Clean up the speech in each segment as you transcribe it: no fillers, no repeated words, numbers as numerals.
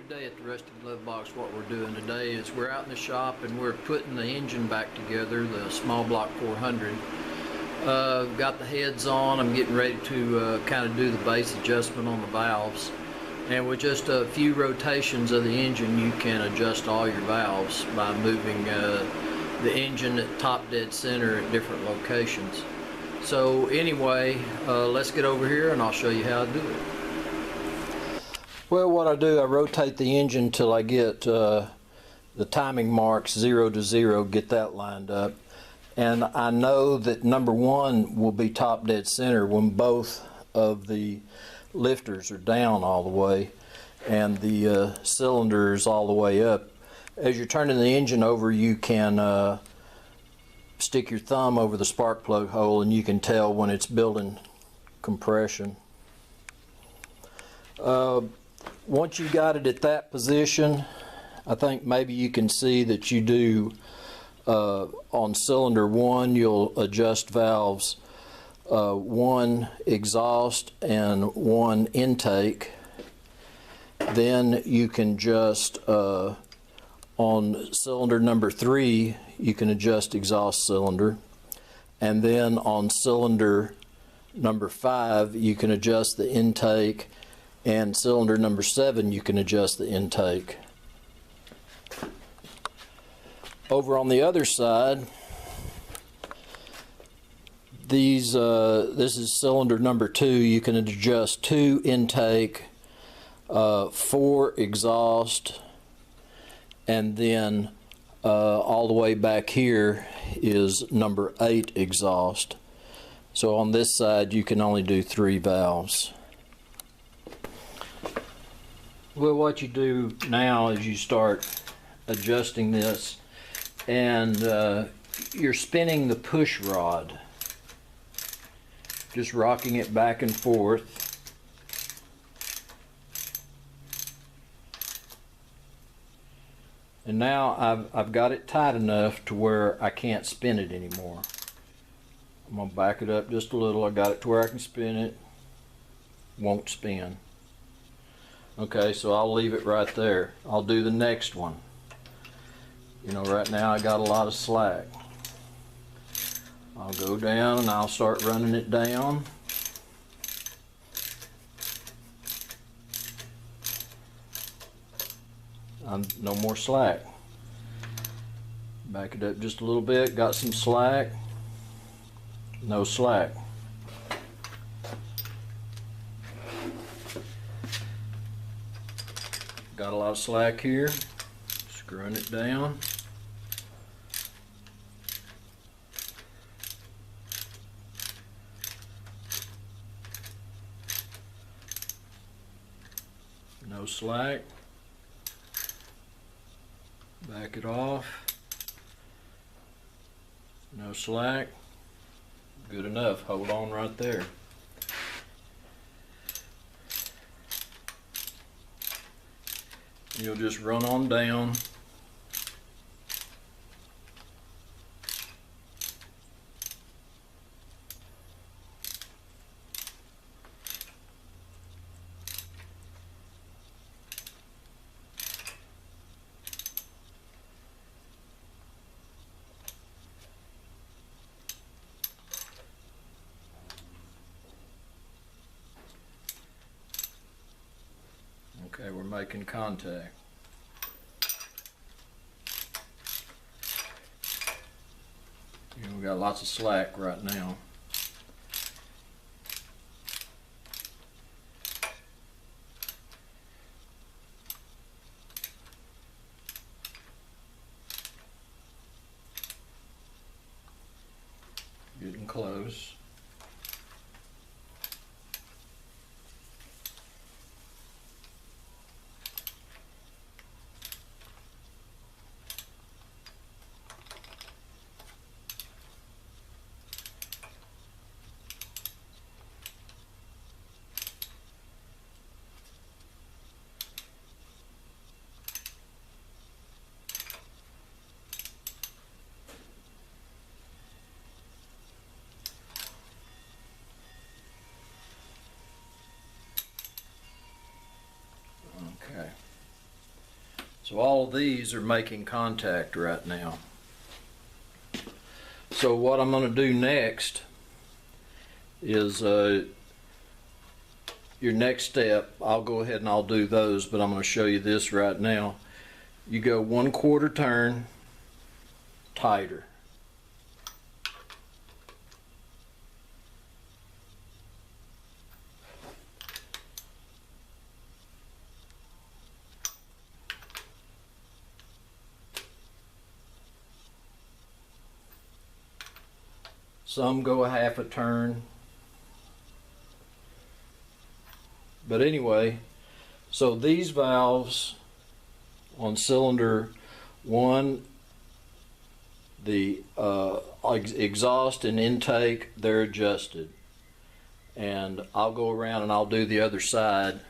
Today at the Rusty Glovebox, what we're doing today is we're out in the shop and we're putting the engine back together, the small block 400. Got the heads on. I'm getting ready to kind of do the base adjustment on the valves. And with just a few rotations of the engine, you can adjust all your valves by moving the engine at top dead center at different locations. So anyway, let's get over here and I'll show you how to do it. Well, what I do, I rotate the engine till I get the timing marks 0 to 0, get that lined up. And I know that number 1 will be top dead center when both of the lifters are down all the way and the cylinders all the way up. As you're turning the engine over, you can stick your thumb over the spark plug hole and you can tell when it's building compression. Once you got it at that position, I think maybe you can see that you do on cylinder 1, you'll adjust valves 1 exhaust and 1 intake. Then you can just on cylinder number 3 you can adjust exhaust cylinder, and then on cylinder number 5 you can adjust the intake, and cylinder number 7 you can adjust the intake. Over on the other side, this is cylinder number 2. You can adjust 2 intake, 4 exhaust, and then all the way back here is number 8 exhaust. So on this side you can only do 3 valves. Well, what you do now is you start adjusting this, and you're spinning the push rod, just rocking it back and forth. And now I've got it tight enough to where I can't spin it anymore. I'm going to back it up just a little. I got it to where I can spin it. Won't spin. Okay, so I'll leave it right there. I'll do the next one. You know, right now I got a lot of slack. I'll go down and I'll start running it down. No more slack. Back it up just a little bit, got some slack. No slack. Got a lot of slack here. Screwing it down. No slack. Back it off. No slack. Good enough. Hold on right there. You'll just run on down. Okay, we're making contact. We got lots of slack right now. Getting close. So all of these are making contact right now. So what I'm going to do next is your next step. I'll go ahead and I'll do those, but I'm going to show you this right now. You go 1/4 turn tighter. Some go a 1/2 turn. But anyway, so these valves on cylinder 1, the exhaust and intake, they're adjusted. And I'll go around and I'll do the other side,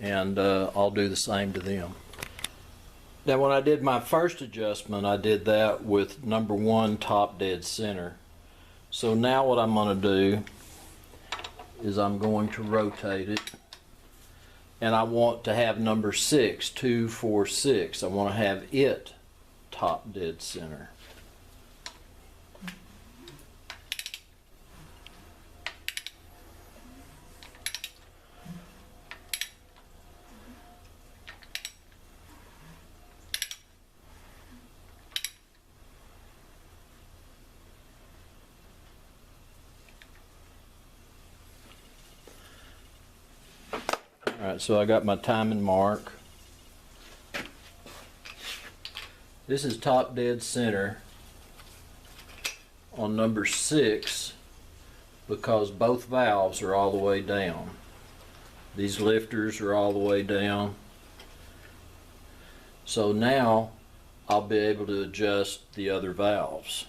and I'll do the same to them. Now when I did my first adjustment, I did that with number 1 top dead center. So now what I'm going to do is I'm going to rotate it, and I want to have number 6, 2, 4, 6. I want to have it top dead center. Alright, so I got my timing mark. This is top dead center on number 6 because both valves are all the way down. These lifters are all the way down. So now I'll be able to adjust the other valves.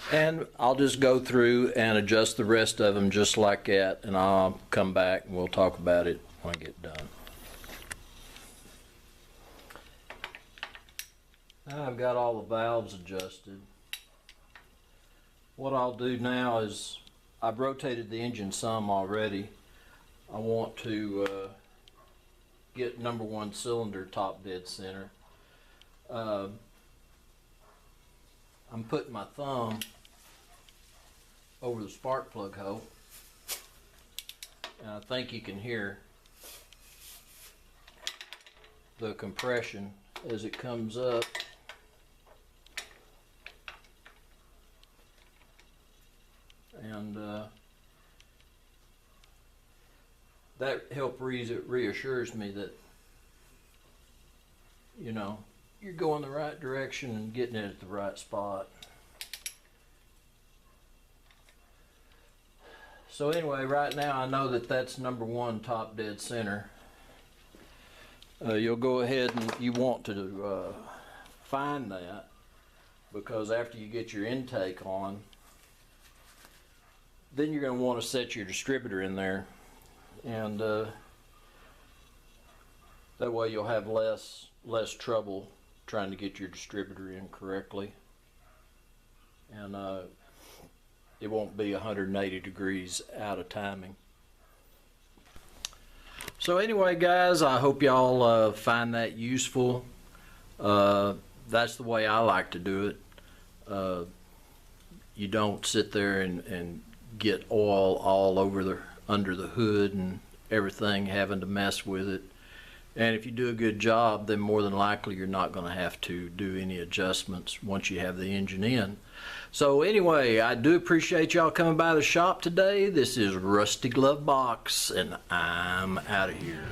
And I'll just go through and adjust the rest of them just like that, and I'll come back and we'll talk about it when I get done. Now I've got all the valves adjusted. What I'll do now is, I've rotated the engine some already. I want to get number 1 cylinder top dead center. I'm putting my thumb over the spark plug hole, and I think you can hear the compression as it comes up. And that reassures me that, you know, you're going the right direction and getting it at the right spot. So anyway, right now I know that that's number 1 top dead center. You'll go ahead and you want to find that, because after you get your intake on, then you're going to want to set your distributor in there, and that way you'll have less trouble trying to get your distributor in correctly, and it won't be 180 degrees out of timing. So anyway, guys, I hope y'all find that useful. That's the way I like to do it. You don't sit there and get oil all over under the hood and everything, having to mess with it. And if you do a good job, then more than likely you're not going to have to do any adjustments once you have the engine in. So anyway, I do appreciate y'all coming by the shop today. This is Rusty Glovebox, and I'm out of here.